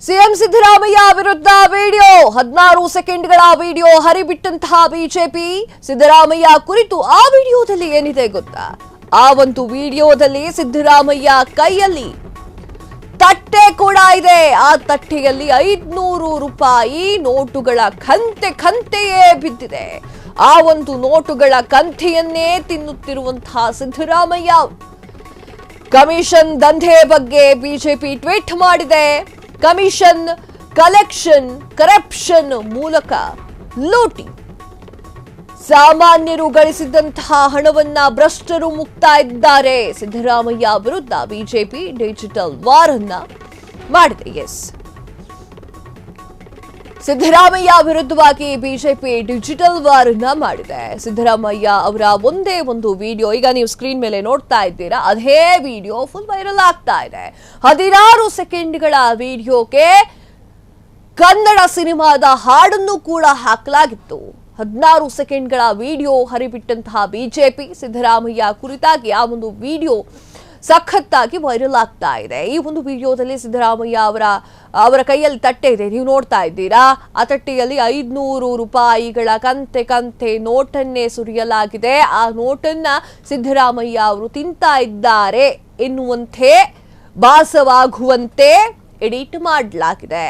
CM Siddaramaiah ವಿರುದ್ಧ video 16 ಸೆಕೆಂಡ್ಗಳ video ಹರಿಬಿಟ್ಟಂತಹ BJP Siddaramaiah ಕುರಿತು ಆ ವಿಡಿಯೋದಲ್ಲಿ ಏನಿದೆ ಗೊತ್ತಾ? ಆ ಒಂದು ವಿಡಿಯೋದಲ್ಲಿ ಸಿದ್ದರಾಮಯ್ಯ ಕೈಯಲ್ಲಿ ತಟ್ಟೆ ಕೂಡ ಇದೆ. ಆ ತಟ್ಟೆಯಲ್ಲಿ 500 ರೂಪಾಯಿ ನೋಟುಗಳ ಕಂತೆಯೇ ಬಿದ್ದಿದೆ. ಆ ಒಂದು ನೋಟುಗಳ ಕಂತೆಯನ್ನೇ ತಿನ್ನುತ್ತಿರುವಂತಹ ಸಿದ್ದರಾಮಯ್ಯ ಕಮಿಷನ್ ದಂಧೆ ಬಗ್ಗೆ ಬಿಜೆಪಿ ಟ್ವೀಟ್ ಮಾಡಿದೆ. ಕಮಿಷನ್ ಕಲೆಕ್ಷನ್ ಕರಪ್ಷನ್ ಮೂಲಕ ಲೂಟಿ, ಸಾಮಾನ್ಯರು ಗಳಿಸಿದಂತಹ ಹಣವನ್ನ ಭ್ರಷ್ಟರು ಮುಕ್ತಾ ಇದ್ದಾರೆ. ಸಿದ್ದರಾಮಯ್ಯ ವಿರುದ್ಧ ಬಿಜೆಪಿ ಡಿಜಿಟಲ್ ವಾರ್ ಅನ್ನ ಮಾಡಿದೆ. ಎಸ್, ಸಿದ್ದರಾಮಯ್ಯ ವಿರುದ್ಧವಾಗಿ ಬಿಜೆಪಿ ಡಿಜಿಟಲ್ ವಾರ್ ಅನ್ನ ಮಾಡಿದೆ. ಸಿದ್ದರಾಮಯ್ಯ ಅವರ ಒಂದೇ ಒಂದು ವಿಡಿಯೋ ಈಗ ನೀವು ಸ್ಕ್ರೀನ್ ಮೇಲೆ ನೋಡ್ತಾ ಇದ್ದೀರಾ. ಅದೇ ವಿಡಿಯೋ ಫುಲ್ ವೈರಲ್ ಆಗ್ತಾ ಇದೆ. 16 ಸೆಕೆಂಡ್ಗಳ ವಿಡಿಯೋಗೆ ಕನ್ನಡ ಸಿನಿಮಾದ ಹಾಡನ್ನು ಕೂಡ ಹಾಕಲಾಗಿತ್ತು. 16 ಸೆಕೆಂಡ್ಗಳ ವಿಡಿಯೋ ಹರಿಬಿಟ್ಟಂತಹ ಬಿಜೆಪಿ ಸಿದ್ದರಾಮಯ್ಯ ಕುರಿತಾಗಿ ಆ ಒಂದು ವಿಡಿಯೋ ಸಖತ್ತಾಗಿ ವೈರಲ್ ಆಗ್ತಾ ಇದೆ. ಈ ಒಂದು ವಿಡಿಯೋದಲ್ಲಿ ಸಿದ್ದರಾಮಯ್ಯ ಅವರ ಕೈಯಲ್ಲಿ ತಟ್ಟೆ ಇದೆ, ನೀವು ನೋಡ್ತಾ ಇದ್ದೀರಾ. ಆ ತಟ್ಟೆಯಲ್ಲಿ 500 ರೂಪಾಯಿಗಳ ಕಂತೆ ನೋಟನ್ನೇ ಸುರಿಯಲಾಗಿದೆ. ಆ ನೋಟನ್ನ ಸಿದ್ದರಾಮಯ್ಯ ಅವರು ತಿಂತಾ ಇದ್ದಾರೆ ಎನ್ನುವಂತೆ ಭಾಸವಾಗುವಂತೆ ಎಡಿಟ್ ಮಾಡಲಾಗಿದೆ,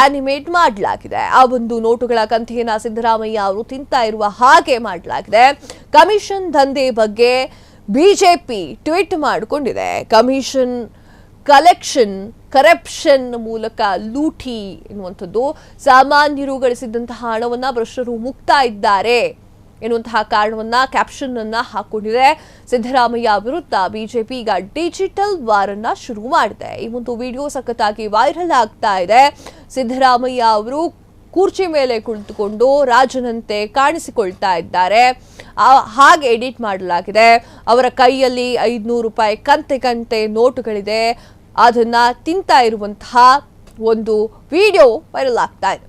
ಆನಿಮೇಟ್ ಮಾಡಲಾಗಿದೆ. ಆ ಒಂದು ನೋಟುಗಳ ಕಂತೆಯನ್ನ ಸಿದ್ದರಾಮಯ್ಯ ಅವರು ತಿಂತಾ ಇರುವ ಹಾಗೆ ಮಾಡಲಾಗಿದೆ. ಕಮಿಷನ್ ದಂಧೆ ಬಗ್ಗೆ ಬಿಜೆಪಿ ಟ್ವೀಟ್ ಮಾಡಿಕೊಂಡಿದೆ. ಕಮಿಷನ್ ಕಲೆಕ್ಷನ್ ಕರಪ್ಷನ್ ಮೂಲಕ ಲೂಟಿ ಎನ್ನುವಂಥದ್ದು, ಸಾಮಾನ್ಯರು ಗಳಿಸಿದಂತಹ ಹಣವನ್ನ ಭ್ರಷ್ಟರು ಮುಕ್ತಾ ಇದ್ದಾರೆ ಎನ್ನುವಂತಹ ಕಾರಣವನ್ನ ಕ್ಯಾಪ್ಷನ್ ಅನ್ನ ಹಾಕೊಂಡಿದೆ. ಸಿದ್ದರಾಮಯ್ಯ ವಿರುದ್ಧ ಬಿಜೆಪಿ ಈಗ ಡಿಜಿಟಲ್ ವಾರ್ ಅನ್ನ ಶುರು ಮಾಡಿದೆ. ಈ ಒಂದು ವಿಡಿಯೋ ಸಖತ್ತಾಗಿ ವೈರಲ್ ಆಗ್ತಾ ಇದೆ. ಸಿದ್ದರಾಮಯ್ಯ ಅವರು ಕುರ್ಚಿ ಮೇಲೆ ಕುಳಿತುಕೊಂಡು ರಾಜನಂತೆ ಕಾಣಿಸಿಕೊಳ್ತಾ ಇದ್ದಾರೆ. ಹಾಗೆ ಎಡಿಟ್ ಮಾಡಲಾಗಿದೆ. ಅವರ ಕೈಯಲ್ಲಿ 500 ರೂಪಾಯಿ ಕಂತೆ ನೋಟುಗಳಿದೆ. ಅದನ್ನ ತಿಂತಾ ಇರುವಂತಹ ಒಂದು ವಿಡಿಯೋ ವೈರಲ್ ಆಗ್ತಾ ಇದೆ.